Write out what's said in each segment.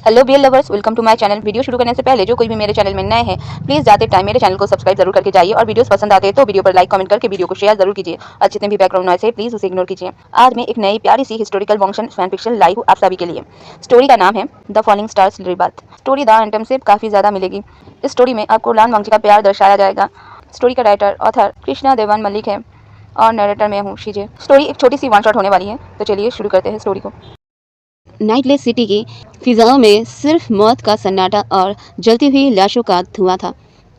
Hello BL lovers, welcome to my channel. Video शुरू करने से पहले जो कोई भी मेरे चैनल में नए हैं प्लीज जाते टाइम मेरे चैनल को सब्सक्राइब जरूर करके जाइए और वीडियोस पसंद आते हैं तो वीडियो पर लाइक कमेंट करके वीडियो को शेयर जरूर कीजिए और जितने भी बैकग्राउंड नॉइस है प्लीज उसे इग्नोर कीजिए। आज मैं एक नई प्यारी सी हिस्टोरिकल फंक्शन फैन फिक्शन लाई हूँ आप सभी के लिए। स्टोरी का नाम है the falling stars rebirth. Story the एंटम से काफी ज्यादा मिलेगी। इस स्टोरी में आपको लान वांगजी का प्यार दर्शाया जाएगा। स्टोरी का राइटर ऑथर कृष्णा देवान मलिक है और नरेटर मैं हूँ शीजे। स्टोरी एक छोटी सी वन शॉट होने वाली है, तो चलिए शुरू करते हैं स्टोरी को। नाइटलेस सिटी की फिजाओं में सिर्फ मौत का सन्नाटा और जलती हुई लाशों का धुआं था।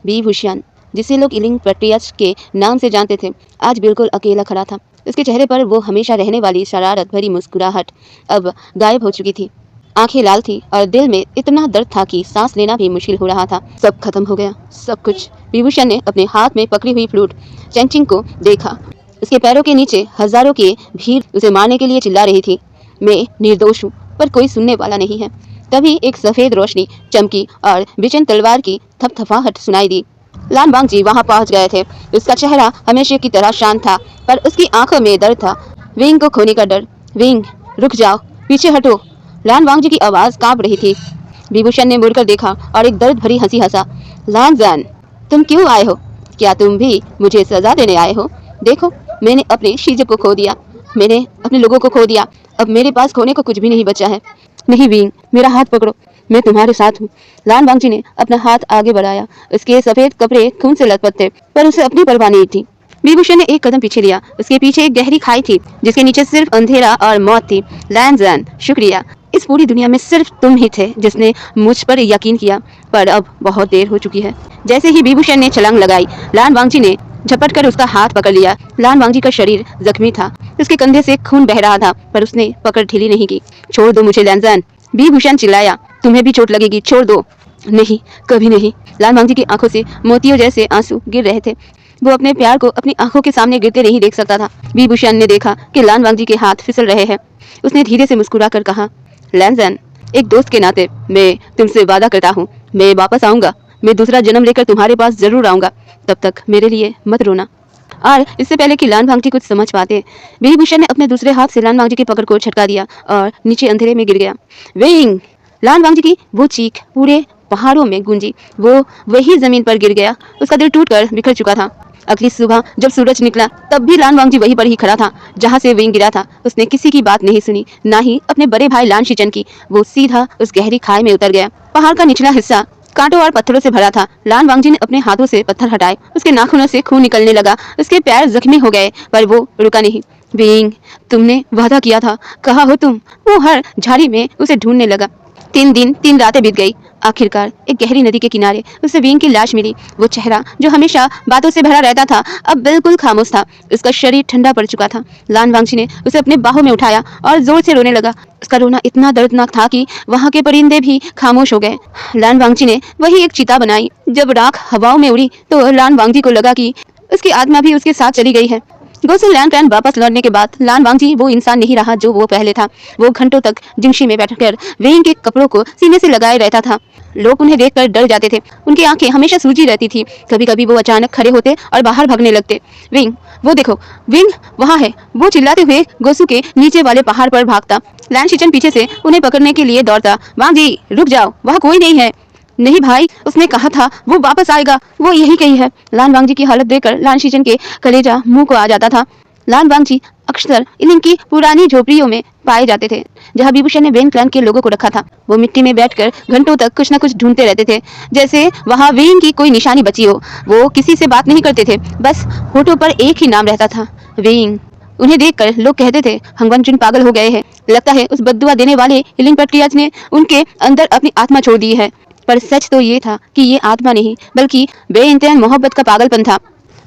विभूषण, जिसे लोग इलिंग पेट्रियर्स के नाम से जानते थे, आज बिल्कुल अकेला खड़ा था। उसके चेहरे पर वो हमेशा रहने वाली शरारत भरी मुस्कुराहट अब गायब हो चुकी थी। आंखें लाल थी और दिल में इतना दर्द था कि सांस लेना भी मुश्किल हो रहा था। सब खत्म हो गया, सब कुछ। विभूषण ने अपने हाथ में पकड़ी हुई फ्लूट चैंचिंग को देखा। उसके पैरों के नीचे हजारों की भीड़ उसे मारने के लिए चिल्ला रही थी। मैं निर्दोष हूँ, पर कोई सुनने वाला नहीं है। तभी एक सफेद रोशनी चमकी और बिचन तलवार की थपथपाहट सुनाई दी। लान वांगजी वहां पहुंच गए थे। उसका चेहरा हमेशा की तरह शांत था, पर उसकी आंखों में दर्द था। विंग को खोने का डर। विंग, रुक जाओ, पीछे हटो। लान वांगजी की आवाज कांप रही थी। विभूषण ने मुड़कर देखा और एक दर्द भरी हंसी हंसा। लान जान, तुम क्यों आए हो? क्या तुम भी मुझे सजा देने आए हो? देखो, मैंने अपने शीजे को खो दिया, मैंने अपने लोगों को खो दिया। अब मेरे पास खोने को कुछ भी नहीं बचा है। नहीं विंग, मेरा हाथ पकड़ो, मैं तुम्हारे साथ हूँ। लान वांगजी ने अपना हाथ आगे बढ़ाया। उसके सफेद कपड़े खून से लथपथ थे, पर उसे अपनी परवाह नहीं थी। विभूषण ने एक कदम पीछे लिया। उसके पीछे एक गहरी खाई थी, जिसके नीचे सिर्फ अंधेरा और मौत थी। लैन जैन, शुक्रिया। इस पूरी दुनिया में सिर्फ तुम ही थे जिसने मुझ पर यकीन किया, पर अब बहुत देर हो चुकी है। जैसे ही विभूषण ने छलांग लगाई, लान वांगजी ने झपट कर उसका हाथ पकड़ लिया। लान वांगजी का शरीर जख्मी था, उसके कंधे से खून बह रहा था, पर उसने पकड़ ढीली नहीं की। छोड़ दो मुझे लैनजैन, विभूषण चिल्लाया। तुम्हें भी चोट लगेगी, छोड़ दो। नहीं, कभी नहीं। लान वांगजी की आंखों से मोतियों जैसे आंसू गिर रहे थे। वो अपने प्यार को अपनी आंखों के सामने गिरते नहीं देख सकता था। विभूषण ने देखा कि लान वांगजी के हाथ फिसल रहे हैं। उसने धीरे से मुस्कुरा कर कहा, लैनजैन, एक दोस्त के नाते मैं तुमसे वादा करता हूँ, मैं वापस आऊंगा। मैं दूसरा जन्म लेकर तुम्हारे पास जरूर आऊंगा। तब तक मेरे लिए मत रोना। और इससे पहले कि लान वांगजी कुछ समझ पाते, विभूषण ने अपने दूसरे हाथ से लान वांगजी की पकड़ को झटका दिया और नीचे अंधेरे में गिर गया। विंग! लान वांगजी की वो चीख पूरे पहाड़ों में गूंजी। वो वही जमीन पर गिर गया। उसका दिल टूटकर बिखर चुका था। अगली सुबह जब सूरज निकला, तब भी लान वांगजी वहीं पर ही खड़ा था जहां से विंग गिरा था। उसने किसी की बात नहीं सुनी, ना ही अपने बड़े भाई लान शीचन की। वो सीधा उस गहरी खाई में उतर गया। पहाड़ का निचला हिस्सा कांटों और पत्थरों से भरा था। लान वांगजी ने अपने हाथों से पत्थर हटाए। उसके नाखूनों से खून निकलने लगा। उसके पैर जख्मी हो गए, पर वो रुका नहीं। विंग, तुमने वादा किया था, कहा हो तुम। वो हर झाड़ी में उसे ढूंढने लगा। 3 दिन 3 रातें बीत गई। आखिरकार एक गहरी नदी के किनारे उसे विंग की लाश मिली। वो चेहरा जो हमेशा बातों से भरा रहता था, अब बिल्कुल खामोश था। उसका शरीर ठंडा पड़ चुका था। लान वांगजी ने उसे अपने बाहों में उठाया और जोर से रोने लगा। उसका रोना इतना दर्दनाक था कि वहाँ के परिंदे भी खामोश हो गए। लान वांगजी ने वही एक चिता बनाई। जब राख हवाओं में उड़ी तो लान वांगजी को लगा कि उसकी आत्मा भी उसके साथ चली गई है। गोसु लैंड वापस लौटने के बाद लान वांगजी वो इंसान नहीं रहा जो वो पहले था। वो घंटों तक जिंगशी में बैठकर विंग के कपड़ों को सीने से लगाए रहता था। लोग उन्हें देखकर डर जाते थे। उनकी आंखें हमेशा सूजी रहती थी। कभी कभी वो अचानक खड़े होते और बाहर भागने लगते। विंग, वो देखो, विंग वहाँ है। वो चिल्लाते हुए गोसु के नीचे वाले पहाड़ पर भागता। लैन शीचन पीछे से उन्हें पकड़ने के लिए दौड़ता। वांगजी, रुक जाओ, वहाँ कोई नहीं है। नहीं भाई, उसने कहा था वो वापस आएगा, वो यही कही है। लान वांगजी की हालत देखकर लान शीचन के कलेजा मुंह को आ जाता था। लान वांगजी अक्सर इलिंग की पुरानी झोपड़ियों में पाए जाते थे, जहां विभूषण ने वेन क्लैन के लोगों को रखा था। वो मिट्टी में बैठकर घंटों तक कुछ न कुछ ढूंढते रहते थे, जैसे वहां वेन की कोई निशानी बची हो। वो किसी से बात नहीं करते थे, बस होठों पर एक ही नाम रहता था, वेन। उन्हें देखकर लोग कहते थे, हंगवनजुन पागल हो गए हैं। लगता है उस बद्दुआ देने वाले इलिंग पेट्रियर्स ने उनके अंदर अपनी आत्मा छोड़ दी है। पर सच तो ये था कि ये आत्मा नहीं, बल्कि बेइंतहा मोहब्बत का पागलपन था।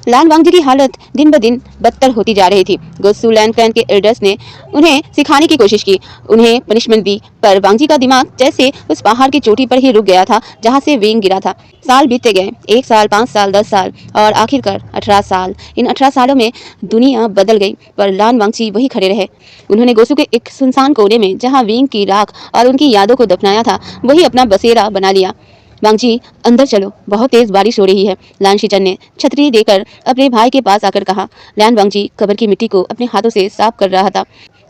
लान वांगजी की हालत दिन ब दिन बदतर होती जा रही थी। गोसु लैंड क्लैन के एल्डर्स ने उन्हें सिखाने की कोशिश की, उन्हें पनिशमेंट दी, पर वांगजी का दिमाग जैसे उस पहाड़ की चोटी पर ही रुक गया था जहां से विंग गिरा था। साल बीतते गए, 1 साल, 5 साल, 10 साल और आखिरकार 18 साल। इन 18 सालों में दुनिया बदल गई, पर लान वांगजी वही खड़े रहे। उन्होंने गोसु के एक सुनसान कोने में, जहाँ विंग की राख और उनकी यादों को दफनाया था, वही अपना बसेरा बना लिया। वांगजी अंदर चलो, बहुत तेज बारिश हो रही है। लान शीचन ने छतरी देकर अपने भाई के पास आकर कहा। लैन वांगजी कब्र की मिट्टी को अपने हाथों से साफ कर रहा था।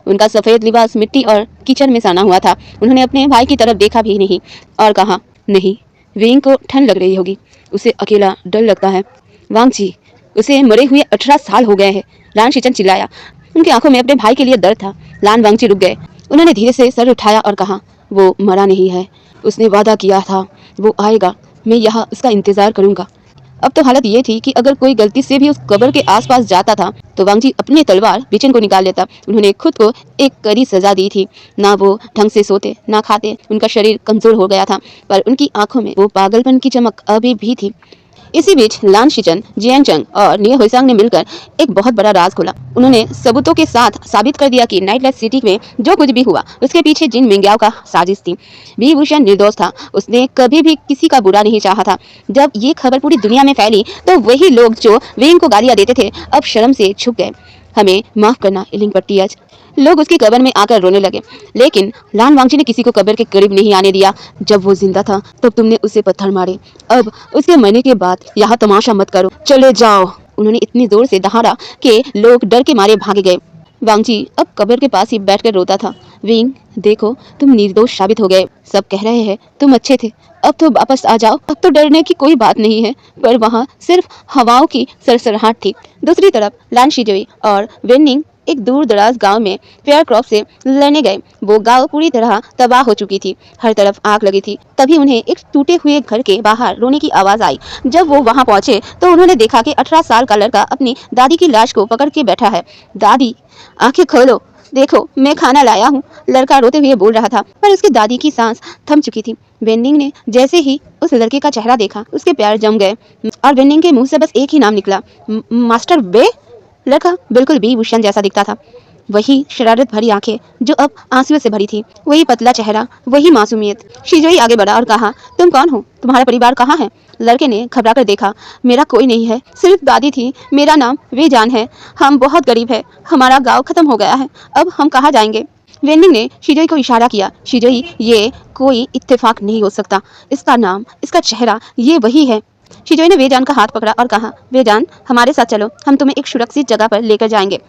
उनका सफेद लिबास मिट्टी और कीचड़ में साना हुआ था। उन्होंने अपने भाई की तरफ देखा भी नहीं और कहा, नहीं, वेंग को ठंड लग रही होगी, उसे अकेला डर लगता है। वांगजी, उसे मरे हुए 18 साल हो गए हैं। लान शीचन चिल्लाया। उनकी आंखों में अपने भाई के लिए दर्द था। लान वांगजी रुक गए। उन्होंने धीरे से सर उठाया और कहा, वो मरा नहीं है, उसने वादा किया था, वो आएगा, मैं यहाँ उसका इंतजार करूंगा। अब तो हालत ये थी कि अगर कोई गलती से भी उस कब्र के आसपास जाता था तो वांगजी अपनी तलवार बिचन को निकाल लेता। उन्होंने खुद को एक कड़ी सजा दी थी। ना वो ढंग से सोते, ना खाते, उनका शरीर कमजोर हो गया था, पर उनकी आंखों में वो पागलपन की चमक अभी भी थी। इसी बीच लान शीचन, जियांग चंग और निये हुइसांग ने मिलकर एक बहुत बड़ा राज खोला। उन्होंने सबूतों के साथ साबित कर दिया कि नाइटलेस सिटी में जो कुछ भी हुआ उसके पीछे जिन मिंग्याओ का साजिश थी। बी भूषण निर्दोष था, उसने कभी भी किसी का बुरा नहीं चाहा था। जब ये खबर पूरी दुनिया में फैली तो वही लोग जो वेंग को गालियां देते थे अब शर्म से छुप गए। हमें माफ करना इलिंग पट्टियाज। लोग उसकी कब्र में आकर रोने लगे, लेकिन लान वांगजी ने किसी को कब्र के करीब नहीं आने दिया। जब वो जिंदा था तब तुमने उसे पत्थर मारे, अब उसके मरने के बाद यहाँ तमाशा मत करो, चले जाओ। उन्होंने इतनी जोर से दहाड़ा कि लोग डर के मारे भागे गए। वांगजी अब कब्र के पास ही बैठकर रोता था। विंग, देखो, तुम निर्दोष साबित हो गए। सब कह रहे हैं तुम अच्छे थे, अब तो वापस आ जाओ, अब तो डरने की कोई बात नहीं है। पर वहाँ सिर्फ हवाओं की सरसराहट थी। दूसरी तरफ लान शीजुई और वेनिंग एक दूर दराज गांव में फेयर क्रॉप से लड़ने गए। वो गांव पूरी तरह तबाह हो चुकी थी, हर तरफ आग लगी थी। तभी उन्हें एक टूटे हुए घर के बाहर रोने की आवाज आई। जब वो वहां पहुंचे तो उन्होंने देखा कि 18 साल का लड़का अपनी दादी की लाश को पकड़ के बैठा है। दादी, आंखें खोलो, देखो मैं खाना लाया हूँ, लड़का रोते हुए बोल रहा था, पर उसकी दादी की सांस थम चुकी थी। वेनिंग ने जैसे ही उस लड़के का चेहरा देखा उसके पैर जम गए और वेनिंग के मुंह से बस एक ही नाम निकला, मास्टर बे। लड़का बिल्कुल बी भूषण जैसा दिखता था। वही शरारत भरी आंखें जो अब आंसुओं से भरी थी, वही पतला चेहरा, वही मासूमियत। शिजोई आगे बढ़ा और कहा, तुम कौन हो? तुम्हारा परिवार कहाँ है? लड़के ने घबरा कर देखा। मेरा कोई नहीं है, सिर्फ दादी थी। मेरा नाम वेजान है। हम बहुत गरीब है, हमारा गांव खत्म हो गया है, अब हम कहाँ जाएंगे? वेनिंग ने शिजोई को इशारा किया। शिजोई, ये कोई इत्तेफाक नहीं हो सकता, इसका नाम, इसका चेहरा, ये वही है। शिजोई ने वेजान का हाथ पकड़ा और कहा, वेजान, हमारे साथ चलो, हम तुम्हें एक सुरक्षित जगह पर लेकर जाएंगे।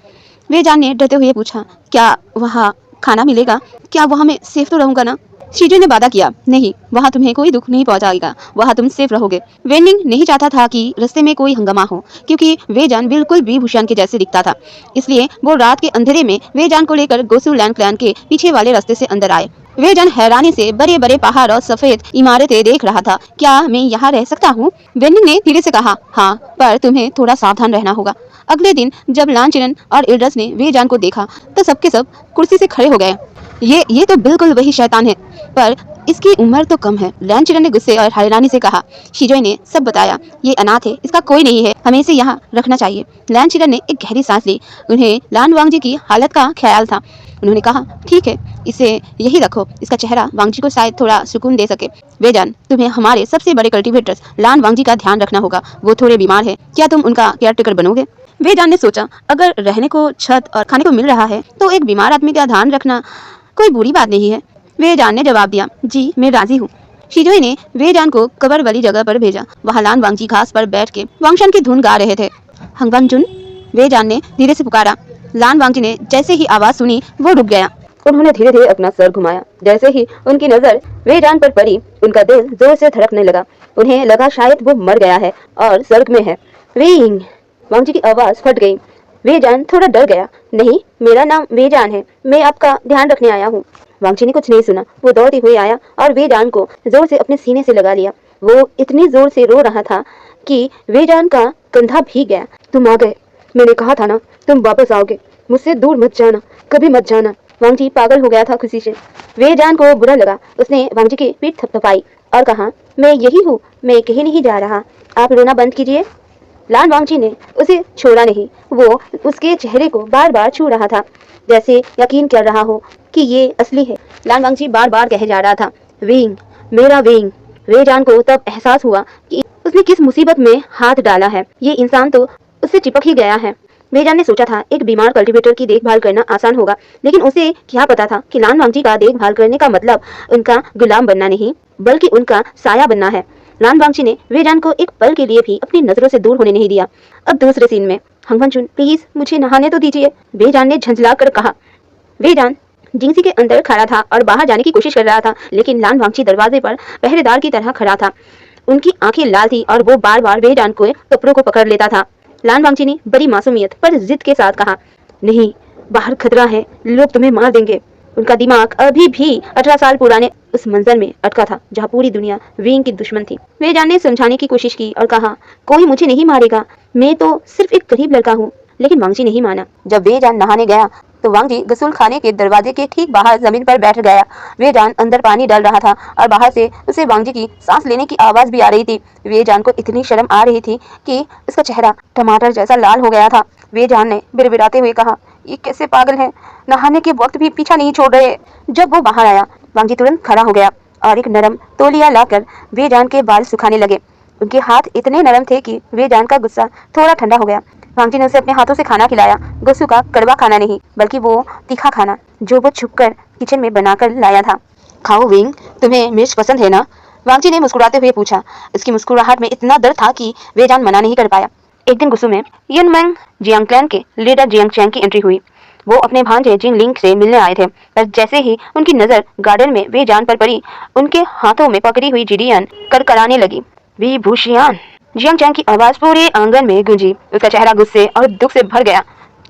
वेजान ने डरते हुए पूछा, क्या वहाँ खाना मिलेगा? क्या वहाँ मैं सेफ तो रहूंगा ना? शिजोई ने वादा किया, नहीं, वहाँ तुम्हें कोई दुख नहीं पहुंचाएगा, वहाँ तुम सेफ रहोगे। वेनिंग नहीं चाहता था कि रास्ते में कोई हंगामा हो, क्योंकि वेजान बिल्कुल बी भूषण के जैसे दिखता था। इसलिए वो रात के अंधेरे में वेजान को लेकर गोसु लैंड क्लैन के पीछे वाले रास्ते से अंदर आए। वेजान हैरानी से बड़े बड़े पहाड़ और सफेद इमारतें देख रहा था। क्या मैं यहाँ रह सकता हूँ? वेनिंग ने धीरे से कहा, हाँ, पर तुम्हें थोड़ा सावधान रहना होगा। अगले दिन जब लानचिरन और इल्डस ने वेजान को देखा तो सबके सब कुर्सी से खड़े हो गए। ये तो बिल्कुल वही शैतान है, पर इसकी उम्र तो कम है। लानचिरन ने गुस्से और हैरानी से कहा। शिजोई ने सब बताया, ये अनाथ है, इसका कोई नहीं है, हमें इसे यहाँ रखना चाहिए। लानचिरन ने एक गहरी सांस ली। उन्हें लान वांगजी की हालत का ख्याल था। उन्होंने कहा, ठीक है, इसे यही रखो, इसका चेहरा वांगजी को शायद थोड़ा सुकून दे सके। वेजान, तुम्हें हमारे सबसे बड़े कल्टीवेटर्स लान वांगजी का ध्यान रखना होगा, वो थोड़े बीमार है, क्या तुम उनका केयरटेकर बनोगे? वेजान ने सोचा, अगर रहने को छत और खाने को मिल रहा है तो एक बीमार आदमी का ध्यान रखना कोई बुरी बात नहीं है। वेजान ने जवाब दिया, जी मैं राजी हूँ। शिजोई ने वेजान को कब्र वाली जगह पर भेजा। वहाँ लान वांगजी घास पर बैठ के वांगशन की धुन गा रहे थे। हंगवांगजुन, वेजान ने धीरे से पुकारा। लान वांगजी ने जैसे ही आवाज सुनी वो रुक गया। उन्होंने धीरे धीरे अपना सर घुमाया। जैसे ही उनकी नजर वेजान पर पड़ी, उनका दिल जोर से धड़कने लगा। उन्हें लगा शायद वो मर गया है और स्वर्ग में है। विंग, वांगजी की आवाज फट गई। वेजान थोड़ा डर गया। नहीं, मेरा नाम वेजान है, मैं आपका ध्यान रखने आया हूँ। वांगजी ने कुछ नहीं सुना। वो दौड़ते हुए आया और वेजान को जोर से अपने सीने से लगा लिया। वो इतनी जोर से रो रहा था कि वेजान का कंधा भीग गया। तुम आ गए, मैंने कहा था ना, तुम वापस आओगे, मुझसे दूर मत जाना, कभी मत जाना। वांगजी पागल हो गया था खुशी से। वेजान को बुरा लगा। उसने वांगजी की पीठ थपथपाई और कहा, मैं यही हूँ, मैं कहीं नहीं जा रहा, आप रोना बंद कीजिए। लान वांगजी ने उसे छोड़ा नहीं। वो उसके चेहरे को बार बार छू रहा था, जैसे यकीन कर रहा हो कि ये असली है। लान वांगजी बार बार कहे जा रहा था, विंग, मेरा विंग। वेजान को तब एहसास हुआ कि उसने किस मुसीबत में हाथ डाला है। ये इंसान तो उससे चिपक ही गया है। वेजान ने सोचा था एक बीमार कल्टीवेटर की देखभाल करना आसान होगा, लेकिन उसे क्या पता था कि लान वांगजी का देखभाल करने का मतलब उनका गुलाम बनना नहीं, बल्कि उनका साया बनना है। लान वांगची ने वेजान को एक पल के लिए भी अपनी नजरों से दूर होने नहीं दिया। अब दूसरे सीन में हंगवनचुन, प्लीज मुझे नहाने तो दीजिए, वेजान ने झंझला कर कहा। वेजान जिंगसी के अंदर खड़ा था और बाहर जाने की कोशिश कर रहा था, लेकिन लान वांगची दरवाजे पर पहरेदार की तरह खड़ा था। उनकी आंखें लाल थी और वो बार बार वेजान को कपड़ों को पकड़ लेता था। लान वांगची ने बड़ी मासूमियत पर जिद के साथ कहा, नहीं, बाहर खतरा है, लोग तुम्हें मार देंगे। उनका दिमाग अभी भी 18 साल पुराने उस मंजर में अटका था जहाँ पूरी दुनिया विंग की दुश्मन थी। वेजान ने समझाने की कोशिश की और कहा, कोई मुझे नहीं मारेगा, मैं तो सिर्फ एक गरीब लड़का हूँ, लेकिन वांगची नहीं माना। जब वेजान नहाने गया तो वांगजी गसूल खाने के दरवाजे के ठीक बाहर जमीन पर बैठ गया। वेजान अंदर पानी डाल रहा था और बाहर से उसे वांगजी की सांस लेने की आवाज भी आ रही थी। वेजान को इतनी शर्म आ रही थी कि उसका चेहरा टमाटर जैसा लाल हो गया था। वेजान ने बिड़बिड़ाते हुए कहा, ये कैसे पागल हैं, नहाने के वक्त भी पीछा नहीं छोड़ रहे। जब वो बाहर आया, वांगजी तुरंत खड़ा हो गया और एक नरम तौलिया लाकर वेजान के बाल सुखाने लगे। उनके हाथ इतने नरम थे कि वेजान का गुस्सा थोड़ा ठंडा हो गया। वांगजी ने उसे अपने हाथों से खाना खिलाया, गसू का कड़वा खाना नहीं, बल्कि वो तीखा खाना जो वो छुपकर किचन में बनाकर लाया था। खाओ विंग, तुम्हें मिर्च पसंद है ना? वांगजी ने मुस्कुराते हुए पूछा। उसकी मुस्कुराहट में इतना दर्द था कि वेजान मना नहीं कर पाया। एक दिन गुस्सू में युनमेंग जियांग क्लैन के लीडर जियांग चैंग की एंट्री हुई। वो अपने भांजे जिंग लिंग से मिलने आए थे, पर जैसे ही उनकी नजर गार्डन में वेजान पर पड़ी, उनके हाथों में पकड़ी हुई जिडियन करकराने लगी। वी भूशियान, जियांग चैंग की आवाज पूरे आंगन में गूंजी। उसका चेहरा गुस्से और दुख से भर गया।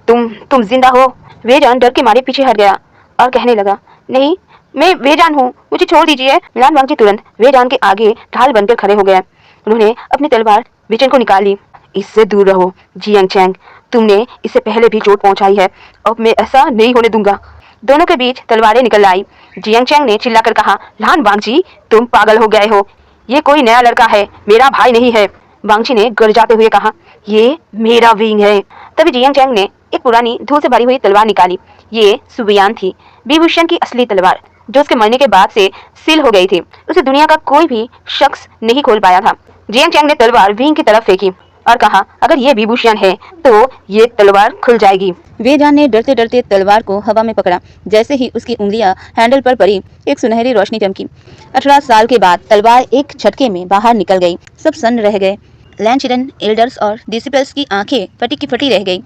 तुम जिंदा हो? वेजान डर के मारे पीछे हट गया और कहने लगा, नहीं, मैं वेजान हूँ, मुझे छोड़ दीजिए। लान वांगजी तुरंत वेजान के आगे ढाल बनकर खड़े हो गए। उन्होंने अपनी तलवार विचन को निकाली। इससे दूर रहो जियांग चैंग, तुमने इससे पहले भी चोट पहुंचाई है, अब मैं ऐसा नहीं होने दूंगा। दोनों के बीच तलवारें निकल आई। जियांग चैंग ने चिल्लाकर कहा, लान वांगजी, तुम पागल हो गए हो, ये कोई नया लड़का है, मेरा भाई नहीं है। वांगजी ने गरजाते हुए कहा, ये मेरा विंग है। तभी जियांग चैंग ने एक पुरानी धूल से भरी हुई तलवार निकाली। ये सुबियान थी, बीभूषण की असली तलवार, जो उसके मरने के बाद से सील हो गई थी। उसे दुनिया का कोई भी शख्स नहीं खोल पाया था। जियांग चैंग ने तलवार विंग की तरफ फेंकी और कहा, अगर ये विभूषण है तो ये तलवार खुल जाएगी। वेजान ने डरते डरते तलवार को हवा में पकड़ा। जैसे ही उसकी उंगलियां हैंडल पर पड़ी, एक सुनहरी रोशनी चमकी। 18 साल के बाद तलवार एक झटके में बाहर निकल गई। सब सन्न रह गए। लैन चिरन, एल्डर्स और डिसिपल्स की आंखें फटी की फटी रह गई।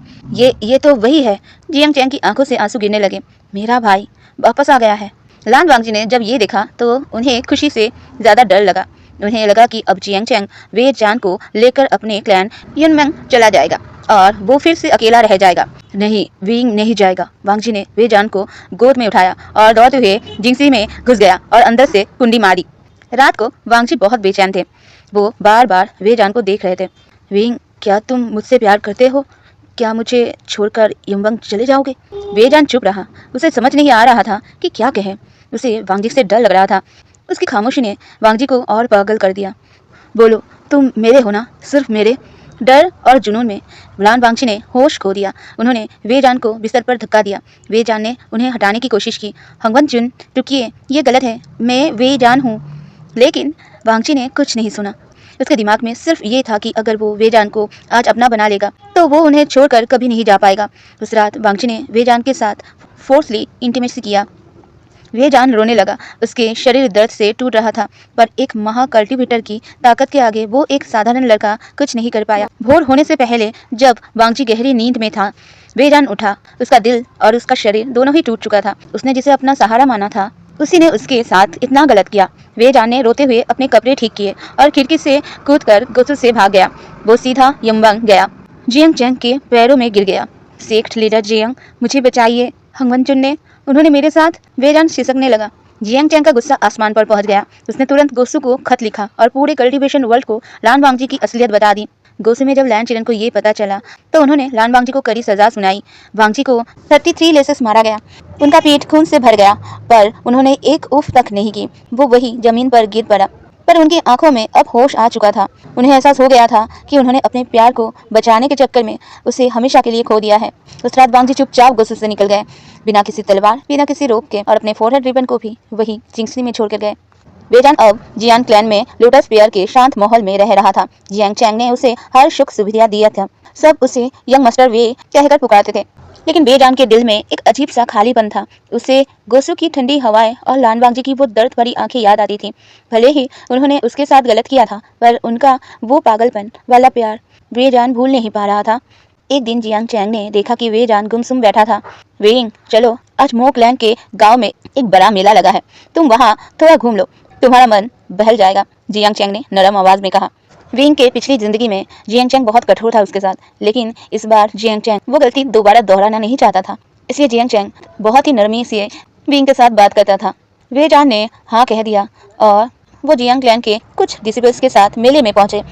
ये तो वही है। जियांग चैंग की आंखों से आंसू गिरने लगे। मेरा भाई वापस आ गया है। लान वांगजी ने जब ये देखा तो उन्हें खुशी से ज्यादा डर लगा। उन्हें लगा कि अब जियांग चैंग वेजान को लेकर अपने क्लैन युनमेंग चला जाएगा और वो फिर से अकेला रह जाएगा। नहीं, विंग नहीं जाएगा। वांगजी ने वेजान को गोद में उठाया और दौड़ते हुए जिंगसी में घुस गया और अंदर से कुंडी मारी। रात को वांगजी बहुत बेचैन थे। वो बार बार वेजान को देख रहे थे। विंग, क्या तुम मुझसे प्यार करते हो? क्या मुझे छोड़कर युमवंग चले जाओगे? वेजान चुप रहा। उसे समझ नहीं आ रहा था कि क्या कहे। उसे वांगजी से डर लग रहा था। उसकी खामोशी ने वांगजी को और पागल कर दिया। बोलो, तुम मेरे हो ना, सिर्फ मेरे? डर और जुनून में लान वांगजी ने होश खो दिया। उन्होंने वेजान को बिस्तर पर धक्का दिया। वेजान ने उन्हें हटाने की कोशिश की। हंगवनचुन, रुकिए, ये गलत है, मैं वेजान हूँ। लेकिन वांगजी ने कुछ नहीं सुना। उसके दिमाग में सिर्फ ये था कि अगर वो वेजान को आज अपना बना लेगा तो वो उन्हें छोड़कर कभी नहीं जा पाएगा। उस रात वांगजी ने वेजान के साथ फोर्सली इंटीमेसी किया। वेजान रोने लगा। उसके शरीर दर्द से टूट रहा था, पर एक महाकल्टिवेटर की ताकत के आगे वो एक साधारण लड़का कुछ नहीं कर पाया। भोर होने से पहले जब वांगजी गहरी नींद में था, वेजान उठा। उसका दिल और उसका शरीर दोनों ही टूट चुका था। उसने जिसे अपना सहारा माना था, उसी ने उसके साथ इतना गलत किया। वेजान ने रोते हुए अपने कपड़े ठीक किए और खिड़की से कूदकर गुस्से से भाग गया। वो सीधा युमवंग गया। जियांग चैंग के पैरों में गिर गया। सेक्ट लीडर जियांग, मुझे बचाइए। हंगवनचुन ने, उन्होंने मेरे साथ। वेजान सिसकने लगा। जियांग चैंग का गुस्सा आसमान पर पहुंच गया। उसने तुरंत गोसू को खत लिखा और पूरे कल्टीवेशन वर्ल्ड को लान वांगजी की असलियत बता दी। गोसू में जब लैन चिरन को ये पता चला तो उन्होंने लान वांगजी को कड़ी सजा सुनाई। वांगजी को 33 लेसेस मारा गया। उनका पेट खून से भर गया, पर उन्होंने एक उफ तक नहीं की। वो वही जमीन पर गिर पड़ा, पर उनकी आंखों में अब होश आ चुका था। उन्हें एहसास हो गया था कि उन्होंने अपने प्यार को बचाने के चक्कर में उसे हमेशा के लिए खो दिया है। उस रात वांगजी चुपचाप गुस्से से निकल गए, बिना किसी तलवार, बिना किसी रोप के, और अपने फोरहेड रिबन को भी वही जिंगसी में छोड़कर गए। वेजान अब जियान क्लैन में लोटस पेयर के शांत माहौल में रह रहा था। जियांग चैंग ने उसे हर सुख सुविधा दिया था। सब उसे यंग मास्टर वे कहकर पुकारते थे। लेकिन वेजान के दिल में एक अजीब सा खालीपन था। उसे गोसु की ठंडी हवाएं और लान वांगजी की वो दर्द भरी आंखें याद आती थीं। भले ही उन्होंने उसके साथ गलत किया था, पर उनका वो पागलपन वाला प्यार वेजान भूल नहीं पा रहा था। एक दिन जियांग चैंग ने देखा कि वेजान गुमसुम बैठा था। वेइंग, चलो आज मोकलैंग के गांव में एक बड़ा मेला लगा है, तुम वहाँ थोड़ा घूम लो, तुम्हारा मन बहल जाएगा, जियांग चैंग ने नरम आवाज में कहा। वेइंग के पिछली जिंदगी में जियांग चैंग बहुत कठोर था उसके साथ, लेकिन इस बार जियांग चैंग वो गलती दोबारा दोहराना नहीं चाहता था। इसलिए जियांग चैंग बहुत ही नरमी से वेइंग के साथ बात करता था। वेजान ने हाँ कह दिया और वो जियांग क्लैन के कुछ डिसिबल्स के साथ मेले में पहुंचे।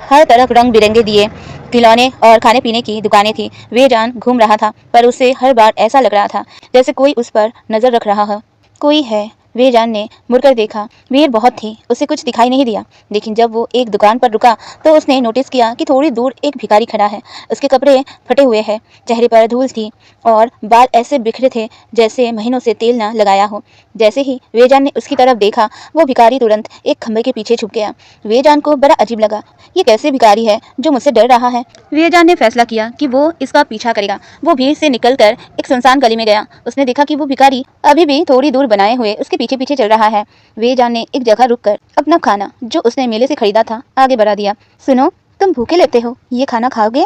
हर तरफ रंग बिरंगे दिए, खिलौने और खाने पीने की दुकानें थी। वेजान घूम रहा था, पर उसे हर बार ऐसा लग रहा था जैसे कोई उस पर नजर रख रहा है। कोई है। वेजान ने मुड़कर देखा। भीड़ बहुत थी, उसे कुछ दिखाई नहीं दिया, लेकिन जब वो एक दुकान पर रुका तो उसने नोटिस किया कि थोड़ी दूर एक भिखारी खड़ा है। उसके कपड़े फटे हुए हैं, चेहरे पर धूल थी और बाल ऐसे बिखरे थे जैसे महीनों से तेल ना लगाया हो। जैसे ही वेजान ने उसकी तरफ देखा, वो भिखारी तुरंत एक खंभे के पीछे छुप गया। वेजान को बड़ा अजीब लगा, ये कैसे भिखारी है जो मुझसे डर रहा है। वेजान ने फैसला किया कि वो इसका पीछा करेगा। वो भीड़ से निकलकर एक सुनसान गली में गया। उसने देखा कि वो भिखारी अभी भी थोड़ी दूर बनाए हुए उसके पीछे पीछे चल रहा है। वेजान ने एक जगह रुककर अपना खाना जो उसने मेले से खरीदा था आगे बढ़ा दिया। सुनो, तुम भूखे लगते हो, ये खाना खाओगे?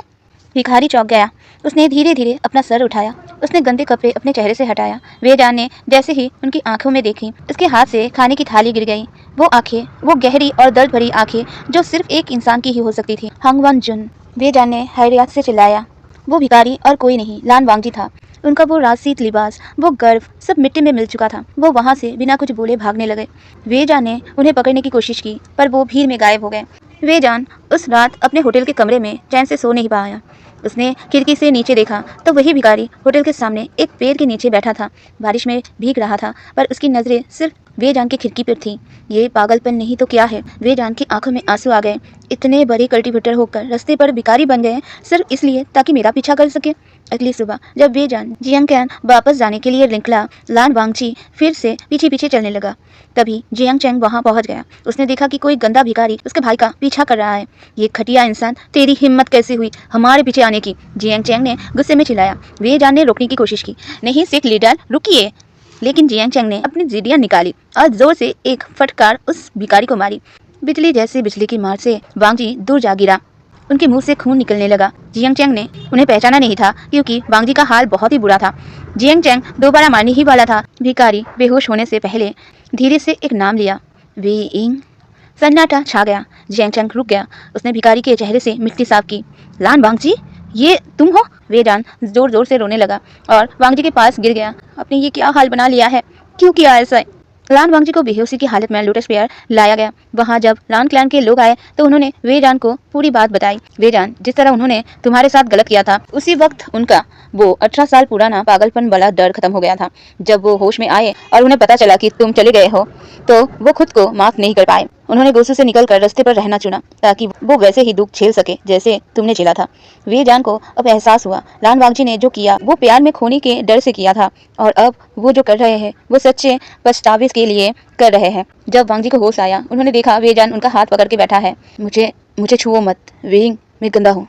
भिखारी चौंक गया। उसने धीरे धीरे अपना सर उठाया। उसने गंदे कपड़े अपने चेहरे से हटाया। वेजान ने जैसे ही उनकी आंखों में देखी, उसके हाथ से खाने की थाली गिर गई। वो आंखें, वो गहरी और दर्द भरी आंखें जो सिर्फ एक इंसान की ही हो सकती थी। हंग वन जुन, वेजान ने हैरियत से चिल्लाया। वो भिखारी और कोई नहीं, लान वांगजी था। उनका वो राजसीत लिबास, वो गर्व सब मिट्टी में मिल चुका था। वो वहां से बिना कुछ बोले भागने लगे। वेजान ने उन्हें पकड़ने की कोशिश की, पर वो भीड़ में गायब हो गए। वेजान उस रात अपने होटल के कमरे में चैन से सो नहीं पाया। उसने खिड़की से नीचे देखा तो वही भिखारी होटल के सामने एक पेड़ के नीचे बैठा था। बारिश में भीग रहा था, पर उसकी नजरें सिर्फ वेजान की खिड़की पर थी। ये पागलपन नहीं तो क्या है? वेजान की आंखों में आंसू आ गए। इतने बड़े कल्टीवेटर होकर रास्ते पर भिखारी बन गए सिर्फ इसलिए ताकि मेरा पीछा कर सके। अगली सुबह जब वेजान जियांग कैन वापस जाने के लिए निकला, लान वांगजी फिर से पीछे पीछे चलने लगा। तभी जियांग चैंग वहां पहुंच गया। उसने देखा कि कोई गंदा भिखारी उसके भाई का पीछा कर रहा है। ये घटिया इंसान, तेरी हिम्मत कैसे हुई हमारे पीछे आने की? जियांग चैंग ने गुस्से में चिल्लाया। वेजान ने रोकने की कोशिश की। नहीं सिख लीडर, रुकिए। लेकिन जियांग चैंग ने अपनी जिदियां निकाली और जोर से एक फटकार उस भिखारी को मारी। बिजली जैसे बिजली की मार से वांगजी दूर जा गिरा। उनके मुंह से खून निकलने लगा। जियांग चैंग ने उन्हें पहचाना नहीं था, क्योंकि वांगजी का हाल बहुत ही बुरा था। जियांग चैंग दोबारा मारने ही वाला था। भिखारी बेहोश होने से पहले धीरे से एक नाम लिया, वेइंग। सन्नाटा छा गया। जियांग चैंग रुक गया। उसने भिखारी के चेहरे से मिट्टी साफ की। लान वांगजी, ये तुम हो? वेजान जोर जोर से रोने लगा और वांगजी के पास गिर गया। आपने ये क्या हाल बना लिया है? क्यों किया ऐसा? लान वांगजी को बेहोशी की हालत में लोटस पेयर लाया गया। वहां जब लान क्लैन के लोग आए तो उन्होंने वेजान को पूरी बात बताई। वेजान, जिस तरह उन्होंने तुम्हारे साथ गलत किया था, उसी वक्त उनका वो 18 साल पुराना पागलपन वाला डर खत्म हो गया था। जब वो होश में आए और उन्हें पता चला कि तुम चले गए हो, तो वो खुद को माफ नहीं कर पाए। उन्होंने गोसू से निकलकर रास्ते पर रहना चुना, ताकि वो वैसे ही दुख झेल सके जैसे तुमने झेला था। वेजान को अब एहसास हुआ, लान वांगजी ने जो किया वो प्यार में खोने के डर से किया था, और अब वो जो कर रहे हैं वो सच्चे पछतावे के लिए कर रहे हैं। जब वांगजी को होश आया, उन्होंने देखा वेजान उनका हाथ पकड़ के बैठा है। मुझे छुओ मत, वेइंग, मैं गंदा हूँ।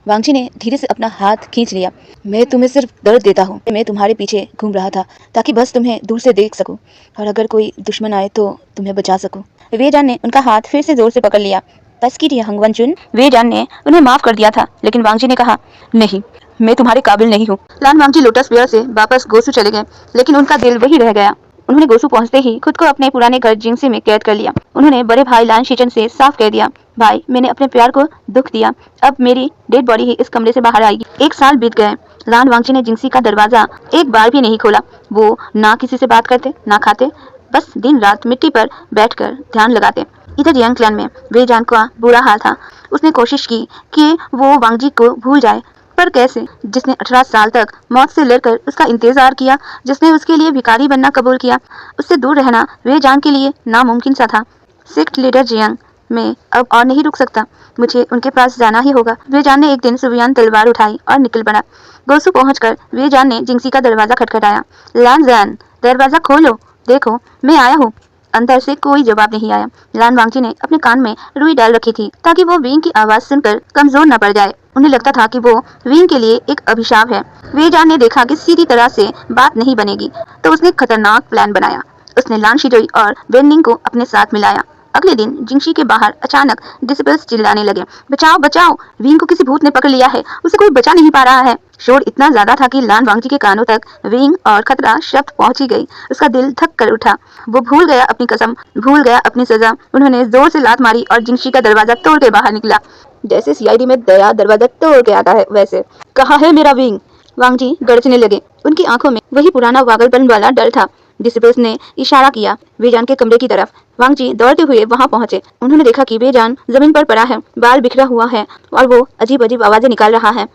वांगजी ने धीरे से अपना हाथ खींच लिया। मैं तुम्हें सिर्फ दर्द देता हूँ। मैं तुम्हारे पीछे घूम रहा था ताकि बस तुम्हें दूर से देख सकूं, और अगर कोई दुश्मन आए तो तुम्हें बचा सकूं। वेजान ने उनका हाथ फिर से जोर से पकड़ लिया। बस कीजिए हंग वन जुन। वेजान ने उन्हें माफ कर दिया था, लेकिन वांगजी ने कहा, नहीं, मैं तुम्हारे काबिल नहीं हूँ। लान वांगजी लोटस पेयर से वापस गोसू चले गए, लेकिन उनका दिल वही रह गया। उन्होंने गोसू पहुंचते ही खुद को अपने पुराने घर जिंगसी में कैद कर लिया। उन्होंने बड़े भाई लान शीचन से साफ कह दिया, भाई, मैंने अपने प्यार को दुख दिया, अब मेरी डेड बॉडी ही इस कमरे से बाहर आएगी। 1 साल बीत गए। लान वांगजी ने जिंगसी का दरवाजा एक बार भी नहीं खोला। वो ना किसी से बात करते, ना खाते, बस दिन रात मिट्टी पर बैठकर ध्यान लगाते। इधर जियांग क्लैन में वेजान का बुरा हाल था। उसने कोशिश की कि वो वांगजी को भूल जाए, पर कैसे? जिसने 18 साल तक मौत से लड़कर उसका इंतजार किया, जिसने उसके लिए भिखारी बनना कबूल किया, उससे दूर रहना वेजान के लिए नामुमकिन सा था। सिख लीडर जियांग, मैं अब और नहीं रुक सकता, मुझे उनके पास जाना ही होगा। वेजान ने एक दिन सुवियान तलवार उठाई और निकल पड़ा। गोसू पहुंचकर वेजान ने जिंगसी का दरवाजा खटखटाया। लान जैन, दरवाजा खोलो, देखो मैं आया हूँ। अंदर से कोई जवाब नहीं आया। लान वांगजी ने अपने कान में रुई डाल रखी थी ताकि वो वेइंग की आवाज सुनकर कमजोर न पड़ जाए। उन्हें लगता था कि वो विंग के लिए एक अभिशाप है। वेजान ने देखा कि सीधी तरह से बात नहीं बनेगी, तो उसने खतरनाक प्लान बनाया। उसने लान शिजोई और वेननिंग को अपने साथ मिलाया। अगले दिन जिंगशी के बाहर अचानक डिसिपल्स चिल्लाने लगे, बचाओ बचाओ, विंग को किसी भूत ने पकड़ लिया है, उसे कोई बचा नहीं पा रहा है। शोर इतना ज्यादा था कि लान वांगजी के कानों तक विंग और खतरा शब्द पहुंची गई। उसका दिल धक कर उठा। वो भूल गया अपनी कसम, भूल गया अपनी सजा। उन्होंने जोर से लात मारी और जिंगशी का दरवाजा तोड़ के बाहर निकला। जैसे सीआईडी में दया दरवाजा तोड़ के आता है, वैसे। कहाँ है मेरा विंग? वांगजी गरजने लगे। उनकी आंखों में वही पुराना पागलपन वाला डर था। डिसिपल्स ने इशारा किया वेजान के कमरे की तरफ। वांगजी दौड़ते हुए वहां पहुंचे। उन्होंने देखा कि वेजान जमीन पर पड़ा है, बाल बिखरा हुआ है और वो अजीब अजीब आवाजें निकाल रहा है।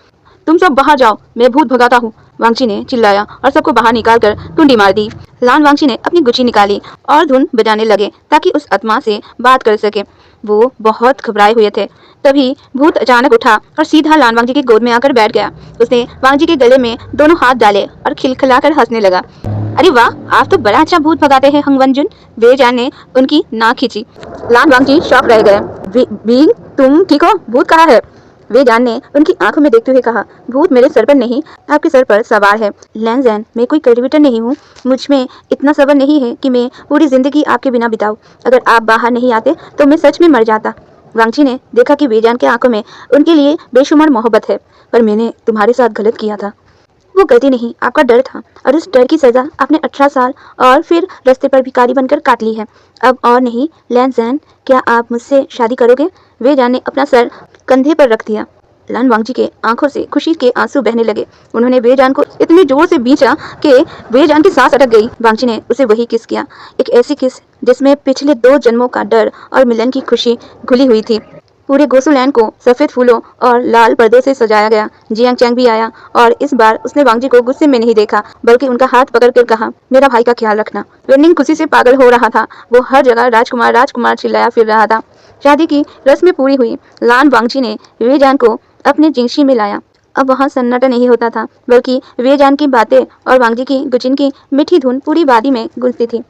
तुम सब बाहर जाओ, मैं भूत भगाता हूँ, वांगजी ने चिल्लाया और सबको बाहर निकालकर टुंडी मार दी। लान वांगजी ने अपनी गुच्छी निकाली और धुन बजाने लगे ताकि उस आत्मा से बात कर सके। वो बहुत घबराए हुए थे। तभी भूत अचानक उठा और सीधा लान वांगजी की गोद में आकर बैठ गया। उसने वांगजी के गले में दोनों हाथ डाले और खिलखिलाकर हंसने लगा। अरे वाह, आप तो बड़ा अच्छा भूत भगाते हैं हंगवनजुन, वेजान ने उनकी नाक खींची। लान वांगजी शॉक रह गए। विंग, तुम ठीक हो? भूत कहाँ है? वेजान ने उनकी आंखों में देखते हुए कहा, भूत मेरे सर पर नहीं, आपके सर पर सवार है। लैंजैन, मैं कोई कल्टिवेटर नहीं हूँ। मुझ में इतना सब्र नहीं है कि मैं पूरी जिंदगी आपके बिना बिताऊं। अगर आप बाहर नहीं आते तो मैं सच में मर जाता। वांगजी ने देखा कि वेजान के आंखों में उनके लिए बेशुमार मोहब्बत है। पर मैंने तुम्हारे साथ गलत किया था। वो गलती नहीं, आपका डर था, और उस डर की सजा आपने 18 साल और फिर रास्ते पर भिखारी बनकर काट ली है। अब और नहीं। लैंजैन, क्या आप मुझसे शादी करोगे? वेजान ने अपना सर कंधे पर रख दिया। लान वांगजी के आंखों से खुशी के आंसू बहने लगे। उन्होंने वेजान को इतने जोर से खींचा कि वेजान की सांस अटक गई। वांगजी ने उसे वही किस किया, एक ऐसी किस जिसमें पिछले 2 जन्मों का डर और मिलन की खुशी घुली हुई थी। पूरे गोसुलैंड को सफेद फूलों और लाल पर्दों से सजाया गया। जियांग चैंग भी आया और इस बार उसने वांगजी को गुस्से में नहीं देखा, बल्कि उनका हाथ पकड़कर कहा, मेरा भाई का ख्याल रखना। वेनिंग खुशी से पागल हो रहा था। वो हर जगह राजकुमार राजकुमार चिल्लाया फिर रहा था। शादी की रस्में पूरी हुई। लान वांगजी ने वेजान को अपने जिंगशी में लाया। अब वहाँ सन्नाटा नहीं होता था, बल्कि वेजान की बातें और वांगजी की गुचिन की मीठी धुन पूरी वादी में गूंजती थी।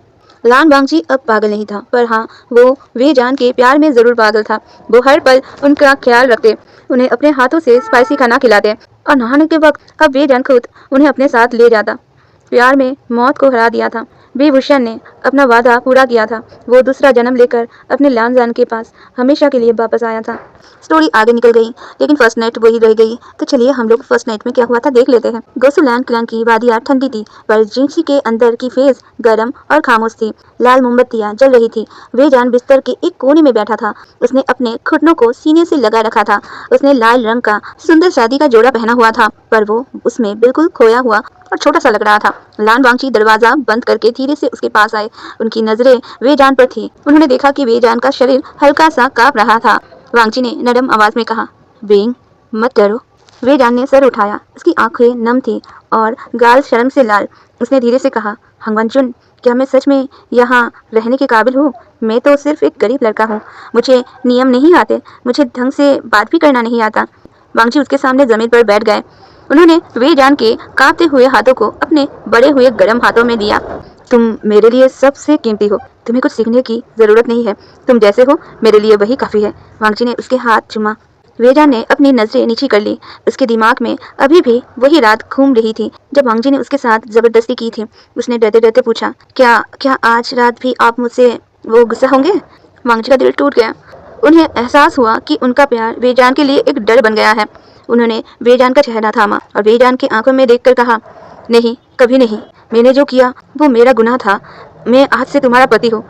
लान वांगजी अब पागल नहीं था, पर हाँ, वो वेजान के प्यार में जरूर पागल था। वो हर पल उनका ख्याल रखते, उन्हें अपने हाथों से स्पाइसी खाना खिलाते और नहाने के वक्त अब वेजान खुद उन्हें अपने साथ ले जाता। प्यार में मौत को हरा दिया था। बेभूषण ने अपना वादा पूरा किया था। वो दूसरा जन्म लेकर अपने लानजान के पास हमेशा के लिए वापस आया था। स्टोरी आगे निकल गई, लेकिन फर्स्ट नाइट वही रह गई। तो चलिए हम लोग फर्स्ट नाइट में क्या हुआ था देख लेते हैं। गोसुलैंड क्लैंग की वादियाँ ठंडी थी, पर जिंगशी के अंदर की फेस गर्म और खामोश थी। लाल मोमबत्तियाँ जल रही थी। वेजान बिस्तर के एक कोने में बैठा था। उसने अपने घुटनों को सीने से लगा रखा था। उसने लाल रंग का सुंदर शादी का जोड़ा पहना हुआ था, पर वो उसमें बिल्कुल खोया हुआ और छोटा सा लग रहा था। लान वांगची दरवाजा बंद करके धीरे से उसके पास आए। उनकी नजरें वेजान पर थी। उन्होंने देखा कि वेजान का शरीर हल्का सा कांप रहा था। वांगची ने नरम आवाज में कहा, विंग, मत डरो। वेजान ने सर उठाया। उसकी आंखें नम थी और गाल शर्म से लाल। उसने धीरे से कहा, हंगवनजुन, क्या मैं सच में यहाँ रहने के काबिल हूँ? मैं तो सिर्फ एक गरीब लड़का हूँ। मुझे नियम नहीं आते, मुझे ढंग से बात भी करना नहीं आता। वांगची उसके सामने जमीन पर बैठ गए। उन्होंने वेजान के कांपते हुए हाथों को अपने बड़े हुए गर्म हाथों में दिया। तुम मेरे लिए सबसे कीमती हो। तुम्हें कुछ सीखने की जरूरत नहीं है। तुम जैसे हो मेरे लिए वही काफी है। वांगची ने उसके हाथ चूमा। वेजान ने अपनी नजरें नीची कर ली। उसके दिमाग में अभी भी वही रात घूम रही थी जब वांगची ने उसके साथ जबरदस्ती की थी। उसने डरते डरते पूछा, क्या आज रात भी आप मुझसे वो गुस्सा होंगे? वांगची का दिल टूट गया। उन्हें एहसास हुआ कि उनका प्यार वेजान के लिए एक डर बन गया है। उन्होंने वेजान का चेहरा थामा और वेजान की आंखों में देखकर कहा, नहीं, कभी नहीं। मैंने जो किया वो मेरा गुनाह था। मैं आज से तुम्हारा पति हूँ,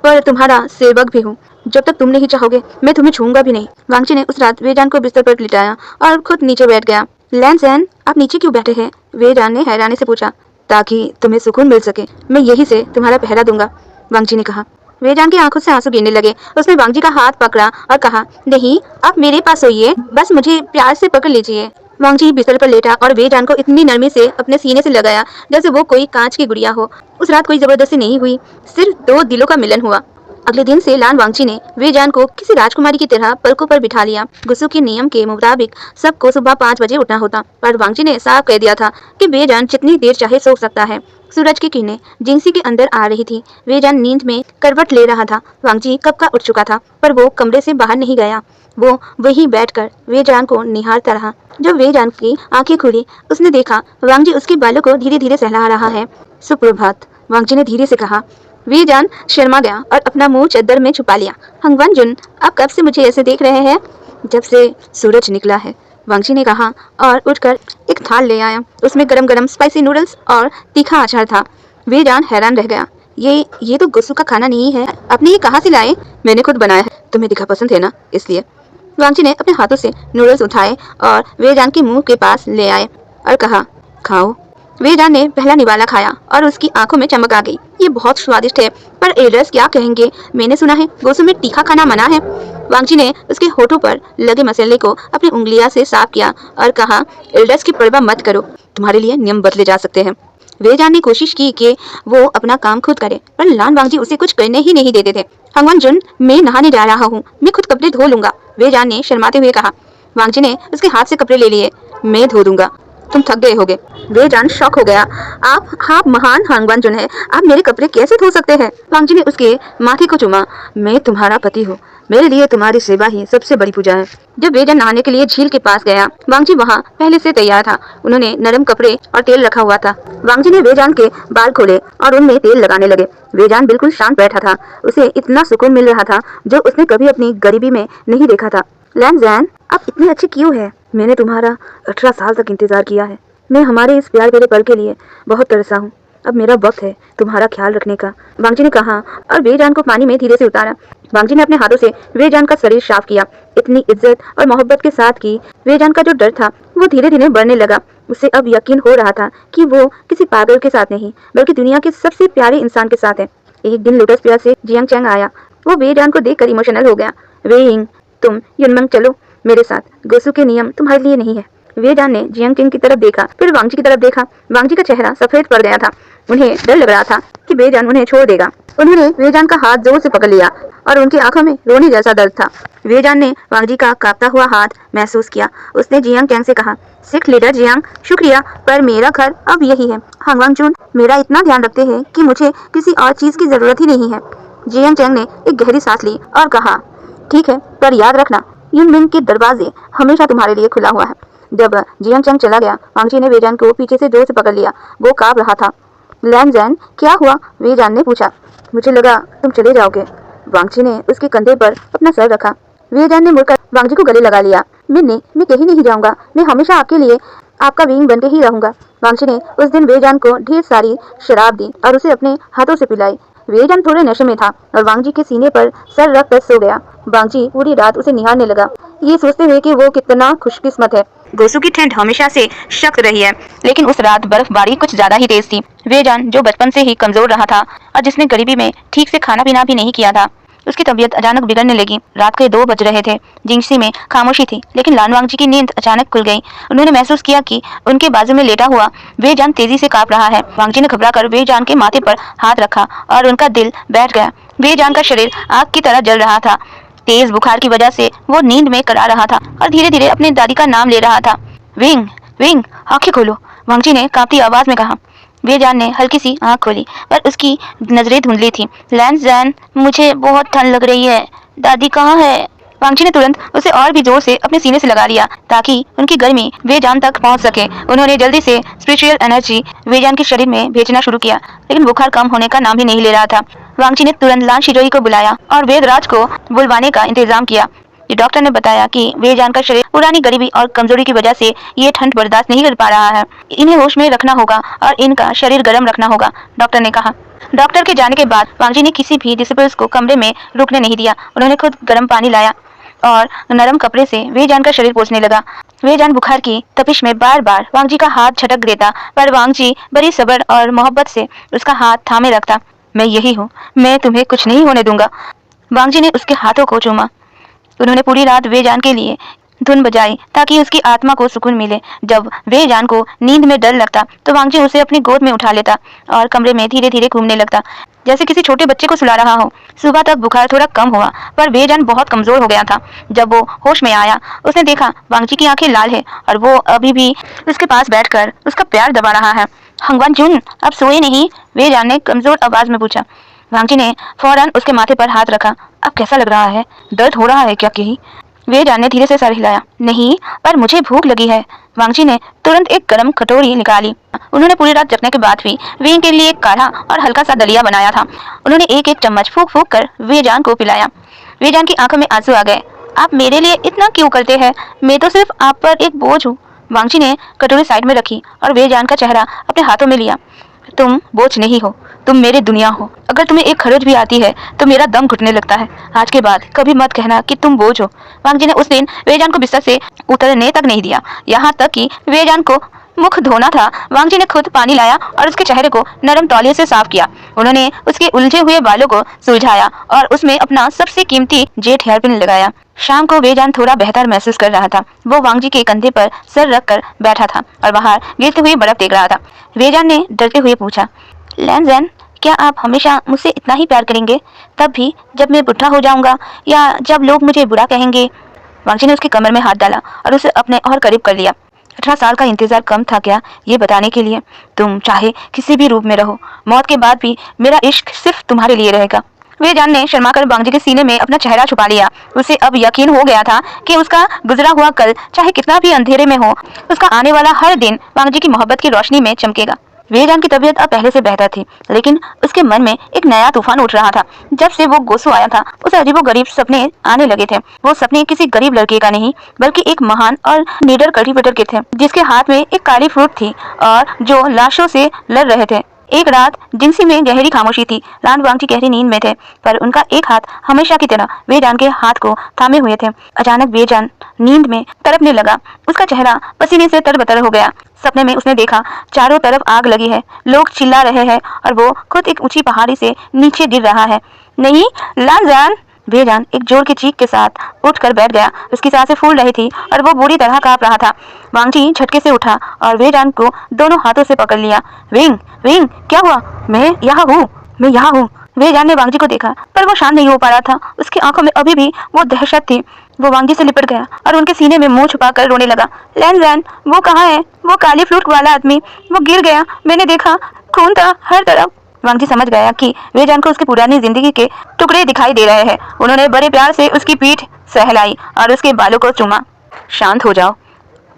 पर तुम्हारा सेवक भी हूँ। जब तक तुम नहीं चाहोगे मैं तुम्हें छूऊंगा भी नहीं। वांगची ने उस रात वेजान को बिस्तर पर लिटाया और खुद नीचे बैठ गया। लैंसैन, आप नीचे क्यों बैठे हैं? वेजान ने हैरानी से पूछा। ताकि तुम्हें सुकून मिल सके, मैं यहीं से तुम्हारा पहरा दूंगा, वांगची ने कहा। वेजान की आंखों से आंसू गिरने लगे। उसने वांगची का हाथ पकड़ा और कहा, नहीं, आप मेरे पास सोइए, बस मुझे प्यार से पकड़ लीजिए। वांगची बिस्तर पर लेटा और वेजान को इतनी नरमी से अपने सीने से लगाया जैसे वो कोई कांच की गुड़िया हो। उस रात कोई जबरदस्ती नहीं हुई, सिर्फ 2 दिलों का मिलन हुआ। अगले दिन से लान वांगची ने वेजान को किसी राजकुमारी की तरह पलकों पर बिठा लिया। गुस्सू के नियम के मुताबिक सबको सुबह 5 बजे उठना होता, पर वांगची ने साफ कह दिया था कि वेजान जितनी देर चाहे सो सकता है। सूरज की किरणें जिंगसी के अंदर आ रही थी। वेजान नींद में करवट ले रहा था। वांगजी कब का उठ चुका था, पर वो कमरे से बाहर नहीं गया। वो वहीं बैठकर वेजान को निहारता रहा। जब वेजान की आंखें खुली, उसने देखा वांगजी उसके बालों को धीरे धीरे सहला रहा है। सुप्रभात, वांगजी ने धीरे से कहा। वेजान शर्मा गया और अपना मुंह चादर में छुपा लिया। हंगवान जुन, आप कब से मुझे ऐसे देख रहे हैं? जब से सूरज निकला है, वांगजी ने कहा और उठकर एक थाल ले आया। उसमें गरम गरम स्पाइसी नूडल्स और तीखा अचार था। वेजान हैरान रह गया। ये तो गुस्सू का खाना नहीं है। आपने ये कहाँ से लाए? मैंने खुद बनाया है, तुम्हें दिखा पसंद है ना, इसलिए। वांगजी ने अपने हाथों से नूडल्स उठाए और वेजान के मुंह के पास ले आए और कहा, खाओ। वेजान ने पहला निवाला खाया और उसकी आंखों में चमक आ गई। ये बहुत स्वादिष्ट है, पर एल्डर्स क्या कहेंगे? मैंने सुना है गोसू में तीखा खाना मना है। वांगजी ने उसके होठों पर लगे मसाले को अपनी उंगलियां से साफ किया और कहा, एल्डर्स की परवाह मत करो, तुम्हारे लिए नियम बदले जा सकते हैं। वेजान ने कोशिश की कि वो अपना काम खुद करे, पर लान वांगजी उसे कुछ करने ही नहीं देते थे। हंगवान जुन, मैं नहाने जा रहा हूँ, मैं खुद कपड़े धो लूंगा, वेजान ने शर्माते हुए कहा। वांगजी ने उसके हाथ से कपड़े ले लिए। मैं धो दूंगा, तुम थक गए होगे। वेजान शॉक हो गया। आप महान हंगवान जुन है, आप मेरे कपड़े कैसे धो सकते हैं? वांगजी ने उसके माथे को चूमा। मैं तुम्हारा पति हूँ, मेरे लिए तुम्हारी सेवा ही सबसे बड़ी पूजा है। जब वेजान नहाने के लिए झील के पास गया, वांगजी वहाँ पहले से तैयार था। उन्होंने नरम कपड़े और तेल रखा हुआ था। वांगजी ने वेजान के बाल खोले और उनमें तेल लगाने लगे। वेजान बिल्कुल शांत बैठा था। उसे इतना सुकून मिल रहा था जो उसने कभी अपनी गरीबी में नहीं देखा था। लैन जैन, आप इतने अच्छे क्यों हैं? मैंने तुम्हारा 18 साल तक इंतजार किया है। मैं हमारे इस प्यार भरे पल के लिए बहुत तरसा हूँ। अब मेरा वक्त है तुम्हारा ख्याल रखने का, वांगजी ने कहा और वेजान को पानी में धीरे से उतारा। वांगजी ने अपने हाथों से वेजान का शरीर साफ किया, इतनी इज्जत और मोहब्बत के साथ की। वेजान का जो डर था वो धीरे धीरे बढ़ने लगा। उसे अब यकीन हो रहा था कि वो किसी पागल के साथ नहीं, बल्कि दुनिया के सबसे प्यारे इंसान के साथ है। एक दिन लोटस पिया से जियांग चैंग आया। वो वेजान को देखकर इमोशनल हो गया। वेइंग, तुम युनमंग चलो मेरे साथ, गोसू के नियम तुम्हारे लिए नहीं है। वेजान ने जियांग चैंग की तरफ देखा, फिर वांगजी की तरफ देखा। वांगजी का चेहरा सफेद पड़ गया था। उन्हें डर लग रहा था कि वेजान उन्हें छोड़ देगा। उन्होंने वेजान का हाथ जोर से पकड़ लिया और उनकी आंखों में रोने जैसा दर्द था। वेजान ने वांगजी का कांपता हुआ हाथ महसूस किया। उसने जियांग चैंग से कहा, सिख लीडर जियांग, शुक्रिया, पर मेरा घर अब यही है। हंगवांग जुन मेरा इतना ध्यान रखते हैं कि मुझे किसी और चीज की जरूरत ही नहीं है। जियांग चैंग ने एक गहरी सांस ली और कहा, ठीक है, पर याद रखना युनमिंग के दरवाजे हमेशा तुम्हारे लिए खुला हुआ है। जब जियांग चैंग चला गया, वांगजी ने वेजान को पीछे से जोर से पकड़ लिया। वो कांप रहा था। लैन जैन, क्या हुआ? वेजान ने पूछा। मुझे लगा तुम चले जाओगे। वांगजी ने उसके कंधे पर अपना सर रखा। वेजान ने मुड़कर वांगजी को गले लगा लिया। मैं कहीं नहीं जाऊंगा, मैं हमेशा आपके लिए आपका विंग बनके ही रहूंगा। वांगजी ने उस दिन वेजान को ढेर सारी शराब दी और उसे अपने हाथों से पिलाई। वेजान थोड़े नशे में था और वांगजी के सीने पर सर रख कर सो गया। वांगजी पूरी रात उसे निहारने लगा, ये सोचते हुए कि वो कितना खुशकिस्मत है। गोसू की ठंड हमेशा से सख्त रही है, लेकिन उस रात बर्फबारी कुछ ज्यादा ही तेज थी। वेजान, जो बचपन से ही कमजोर रहा था और जिसने गरीबी में ठीक से खाना पीना भी नहीं किया था, उसकी तबीयत अचानक बिगड़ने लगी। रात के 2 बज रहे थे। जिंगसी में खामोशी थी, लेकिन लान वांगजी की नींद अचानक खुल गई। उन्होंने महसूस किया कि उनके बाजू में लेटा हुआ वेजान तेजी से कांप रहा है। वांगजी ने घबराकर वेजान के माथे पर हाथ रखा और उनका दिल बैठ गया। वेजान का शरीर आग की तरह जल रहा था। तेज बुखार की वजह से वो नींद में करा रहा था और धीरे धीरे अपनी दादी का नाम ले रहा था। विंग, विंग, आंखें खोलो, वांगजी ने कांपती आवाज में कहा। वेजान ने हल्की सी आंख खोली, पर उसकी नजरें धुंधली थी। लैन जैन, मुझे बहुत ठंड लग रही है, दादी कहाँ है? वांगजी ने तुरंत उसे और भी जोर से अपने सीने से लगा लिया ताकि उनकी गर्मी वेजान तक पहुंच सके। उन्होंने जल्दी से स्पिरिचुअल एनर्जी वेजान के शरीर में भेजना शुरू किया, लेकिन बुखार कम होने का नाम ही नहीं ले रहा था। वांगजी ने तुरंत लान शिजोई को बुलाया और वेदराज को बुलवाने का इंतजाम किया। डॉक्टर ने बताया कि वेजान का शरीर पुरानी गरीबी और कमजोरी की वजह से ये ठंड बर्दाश्त नहीं कर पा रहा है। इन्हें होश में रखना होगा और इनका शरीर गर्म रखना होगा, डॉक्टर ने कहा। डॉक्टर के जाने के बाद वांगजी ने किसी भी डिसिपल्स को कमरे में रुकने नहीं दिया। उन्होंने खुद गर्म पानी लाया और नरम कपड़े से वेजान का शरीर पोंछने लगा। वेजान बुखार की तपिश में बार बार वांगजी का हाथ झटक देता, पर वांगजी बड़ी सब्र और मोहब्बत से उसका हाथ थामे रखता। मैं यही हूँ, मैं तुम्हें कुछ नहीं होने दूंगा। वांगजी ने उसके हाथों को चूमा। उन्होंने पूरी रात वेजान के लिए धुन बजाई ताकि उसकी आत्मा को सुकून मिले। जब वेजान को नींद में डर लगता तो वांगजी उसे अपनी गोद में उठा लेता और कमरे में धीरे धीरे घूमने लगता, जैसे किसी छोटे बच्चे को सुला रहा हो। सुबह तक बुखार थोड़ा कम हुआ, पर वेजान बहुत कमजोर हो गया था। जब वो होश में आया, उसने देखा वांगजी की आंखें लाल है और वो अभी भी उसके पास बैठकर उसका प्यार दबा रहा है। हंगवान जुन, अब सोए नहीं? वेजान ने कमजोर आवाज में पूछा। वांगजी ने फौरन उसके माथे पर हाथ रखा। अब कैसा लग रहा है? दर्द हो रहा है क्या कहीं? वेजान ने धीरे से सर हिलाया। नहीं, पर मुझे भूख लगी है। वांगजी ने तुरंत एक गर्म कटोरी निकाली। उन्होंने पूरी रात जगने के बाद भी वें के लिए काढ़ा और हल्का सा दलिया बनाया था। उन्होंने एक एक चम्मच फूंक फूंक कर वेजान को पिलाया। वेजान की आंखों में आंसू आ गए। आप मेरे लिए इतना क्यों करते हैं? मैं तो सिर्फ आप पर एक बोझ हूँ। वांगजी ने कटोरी साइड में रखी और वेजान का चेहरा अपने हाथों में लिया। तुम बोझ नहीं हो, तुम मेरी दुनिया हो। अगर तुम्हें एक खरोच भी आती है तो मेरा दम घुटने लगता है। आज के बाद कभी मत कहना कि तुम बोझ हो। वांगजी ने उस दिन वेजान को बिस्तर से उतरने तक नहीं दिया। यहाँ तक कि वेजान को मुख धोना था, वांगजी ने खुद पानी लाया और उसके चेहरे को नरम तौलिए से साफ किया। उन्होंने उसके उलझे हुए बालों को सुलझाया और उसमें अपना सबसे कीमती जेट हेयरपिन लगाया। शाम को वेजान थोड़ा बेहतर महसूस कर रहा था। वो वांगजी के कंधे पर सर रख कर बैठा था और बाहर गिरती हुई बर्फ देख रहा था। वेजान ने डरते हुए पूछा, लैंजन, क्या आप हमेशा मुझसे इतना ही प्यार करेंगे, तब भी जब मैं बुढ़ा हो जाऊंगा या जब लोग मुझे बुरा कहेंगे? वांगजी ने उसकी कमर में हाथ डाला और उसे अपने और करीब कर लिया। 18 साल का इंतजार कम था क्या ये बताने के लिए? तुम चाहे किसी भी रूप में रहो, मौत के बाद भी मेरा इश्क सिर्फ तुम्हारे लिए रहेगा। वेजान ने शर्माकर वांगजी के सीने में अपना चेहरा छुपा लिया। उसे अब यकीन हो गया था कि उसका गुजरा हुआ कल चाहे कितना भी अंधेरे में हो, उसका आने वाला हर दिन वांगजी की मोहब्बत की रोशनी में चमकेगा। वेजान की तबीयत अब पहले से बेहतर थी, लेकिन उसके मन में एक नया तूफान उठ रहा था। जब से वो गोसू आया था, उसे अजीबोगरीब सपने आने लगे थे। वो सपने किसी गरीब लड़के का नहीं, बल्कि एक महान और निडर कल्टीवेटर के थे, जिसके हाथ में एक काली फ्रूट थी और जो लाशों से लड़ रहे थे। एक रात जिंसी में गहरी खामोशी थी। लान वांगजी गहरी नींद में थे, पर उनका एक हाथ हमेशा की तरह वेजान के हाथ को थामे हुए थे। अचानक वेजान नींद में तड़पने लगा। उसका चेहरा पसीने से तरबतर हो गया। सपने में उसने देखा चारों तरफ आग लगी है, लोग चिल्ला रहे हैं और वो खुद एक ऊंची पहाड़ी से नीचे गिर रहा है। नहीं, लांजान! वेजान एक जोर की चीख के साथ उठकर बैठ गया। उसकी सांसें फूल रही थी और वो बुरी तरह कांप रहा था। वांगजी झटके से उठा और वेजान को दोनों हाथों से पकड़ लिया। विंग, विंग, क्या हुआ? मैं यहाँ हूँ, मैं यहाँ हूँ। वेजान ने वांगजी को देखा, पर वो शांत नहीं हो पा रहा था। उसकी आंखों में अभी भी वो दहशत थी। वो वांगजी से लिपट गया और उनके सीने में मुंह छुपाकर रोने लगा। लैंजान, वो कहाँ है? वो काली फ्रूट वाला आदमी, वो गिर गया, मैंने देखा, खून था हर तरफ। वांगजी समझ गया कि वेजान को उसकी पुरानी जिंदगी के टुकड़े दिखाई दे रहे हैं। उन्होंने बड़े प्यार से उसकी पीठ सहलाई और उसके बालों को चूमा। शांत हो जाओ,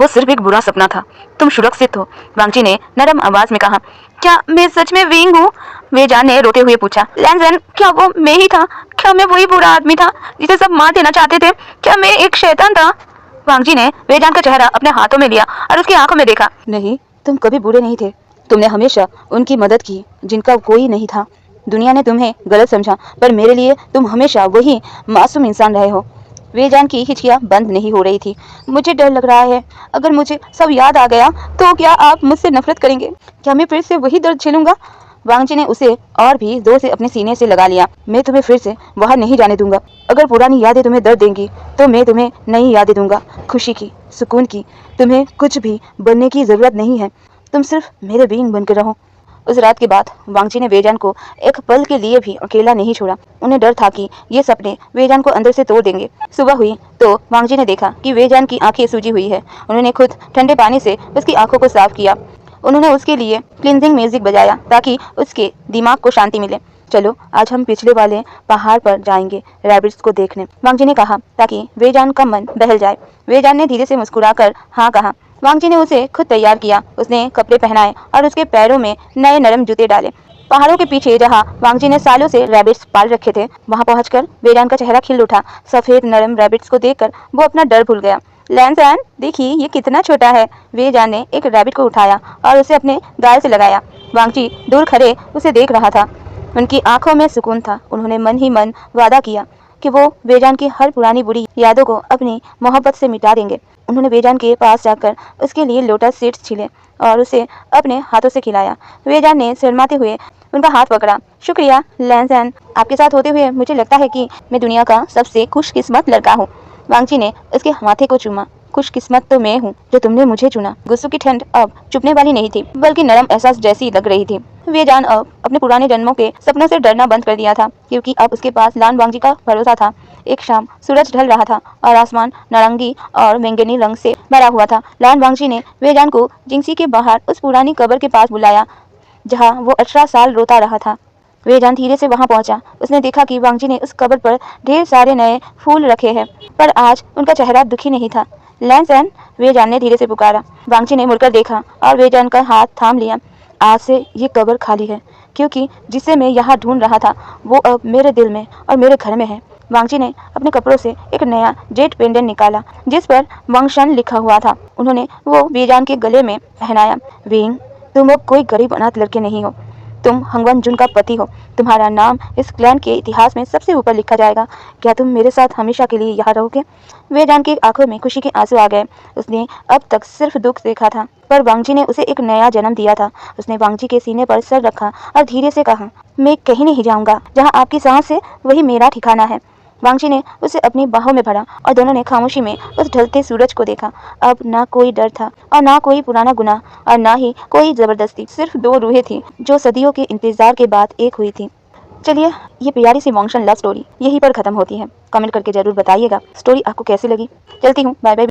वो सिर्फ एक बुरा सपना था, तुम सुरक्षित हो। वांगजी ने नरम आवाज में कहा। क्या मैं सच में विंग हूँ? वेजान ने रोते हुए पूछा। लैंजन, क्या वो मैं ही था? क्या मैं वही बुरा आदमी था जिसे सब मार देना चाहते थे? क्या मैं एक शैतान था? वांगजी ने वेजान का चेहरा अपने हाथों में लिया और उसकी आंखों में देखा। नहीं, तुम कभी बुरे नहीं थे। तुमने हमेशा उनकी मदद की जिनका कोई नहीं था। दुनिया ने तुम्हें गलत समझा, पर मेरे लिए तुम हमेशा वही मासूम इंसान रहे हो। वेजान की हिचकियां बंद नहीं हो रही थी। मुझे डर लग रहा है, अगर मुझे सब याद आ गया तो क्या आप मुझसे नफरत करेंगे? क्या मैं फिर से वही दर्द झेलूंगा? वांगजी ने उसे और भी जोर से अपने सीने से लगा लिया। मैं तुम्हें फिर से बाहर नहीं जाने दूंगा। अगर पुरानी यादें तुम्हें दर्द देंगी तो मैं तुम्हें नई यादें दूंगा, खुशी की, सुकून की। तुम्हें कुछ भी बनने की जरूरत नहीं है, तुम सिर्फ मेरे बीइंग बनकर रहो। उस रात के बाद वांगजी ने वेजान को एक पल के लिए भी अकेला नहीं छोड़ा। उन्हें डर था कि ये सपने वेजान को अंदर से तोड़ देंगे। सुबह हुई तो वांगजी ने देखा कि वेजान की आंखें सूजी हुई है। उन्होंने खुद ठंडे पानी से उसकी आंखों को साफ किया। उन्होंने उसके लिए क्लींजिंग म्यूजिक बजाया ताकि उसके दिमाग को शांति मिले। चलो आज हम पिछले वाले पहाड़ पर जाएंगे रैबिट्स को देखने, वांगजी ने कहा, ताकि वेजान का मन बहल जाए। वेजान ने धीरे से मुस्कुराकर हाँ कहा। वांगजी ने उसे खुद तैयार किया। उसने कपड़े पहनाए और उसके पैरों में नए नरम जूते डाले। पहाड़ों के पीछे जहाँ वांगजी ने सालों से रैबिट्स पाल रखे थे, वहाँ पहुंचकर वेजान का चेहरा खिल उठा। सफेद नरम रैबिट्स को देखकर वो अपना डर भूल गया। लैंजान, देखिए ये कितना छोटा है। वेजान ने एक रैबिट को उठाया और उसे अपने गाल से लगाया। वांगजी दूर खड़े उसे देख रहा था। उनकी आंखों में सुकून था। उन्होंने मन ही मन वादा किया कि वो वेजान की हर पुरानी बुरी यादों को अपनी मोहब्बत से मिटा देंगे। उन्होंने वेजान के पास जाकर उसके लिए लोटस सीड्स छिले और उसे अपने हाथों से खिलाया। वेजान ने शर्माते हुए उनका हाथ पकड़ा। शुक्रिया लैंजान, आपके साथ होते हुए मुझे लगता है कि मैं दुनिया का सबसे खुशकिस्मत लड़का हूँ। वांगजी ने उसके माथे को चूमा। खुशकिस्मत तो मैं हूँ जो तुमने मुझे चुना। गुस्सों की ठंड अब चुपने वाली नहीं थी, बल्कि नरम एहसास जैसी लग रही थी। वेजान अब अपने पुराने जन्मों के सपनों से डरना बंद कर दिया था, क्योंकि अब उसके पास लान वांगजी का भरोसा था। एक शाम सूरज ढल रहा था और आसमान नारंगी और बैंगनी रंग से भरा हुआ था। लान वांगजी ने वेजान को जिंगसी के बाहर उस पुरानी कब्र के पास बुलाया जहाँ वो 18 साल रोता रहा था। वेजान धीरे से वहां पहुंचा। उसने देखा कि वांगजी ने उस कब्र पर ढेर सारे नए फूल रखे हैं, पर आज उनका चेहरा दुखी नहीं था। लैंसन, वेजान ने धीरे से पुकारा। वांगजी ने मुड़कर देखा और वेजान का हाथ थाम लिया। आज से ये कब्र खाली है, क्योंकि जिसे मैं यहाँ ढूंढ रहा था वो अब मेरे दिल में और मेरे घर में है। वांगजी ने अपने कपड़ों से एक नया जेट पेंडेंट निकाला, जिस पर वांगशन लिखा हुआ था। उन्होंने वो वेजान के गले में पहनाया। विंग, तुम अब कोई गरीब अनाथ लड़के नहीं हो। तुम हंगवन जुन का पति हो। तुम्हारा नाम इस क्लैन के इतिहास में सबसे ऊपर लिखा जाएगा। क्या तुम मेरे साथ हमेशा के लिए यहाँ रहोगे? वेजान की आंखों में खुशी के आंसू आ गए। उसने अब तक सिर्फ दुख देखा था, पर वांगजी ने उसे एक नया जन्म दिया था। उसने वांगजी के सीने पर सर रखा और धीरे से कहा, मैं कहीं नहीं जाऊंगा। जहाँ आपकी सांस है वही मेरा ठिकाना है। वांगजी ने उसे अपनी बाहों में भरा और दोनों ने खामोशी में उस ढलते सूरज को देखा। अब ना कोई डर था और ना कोई पुराना गुनाह और ना ही कोई जबरदस्ती। सिर्फ दो रूहें थी जो सदियों के इंतजार के बाद एक हुई थी। चलिए, ये प्यारी सी वांगशन लव स्टोरी यहीं पर खत्म होती है। कमेंट करके जरूर बताइएगा स्टोरी आपको कैसी लगी। चलती हूँ, बाय बाय।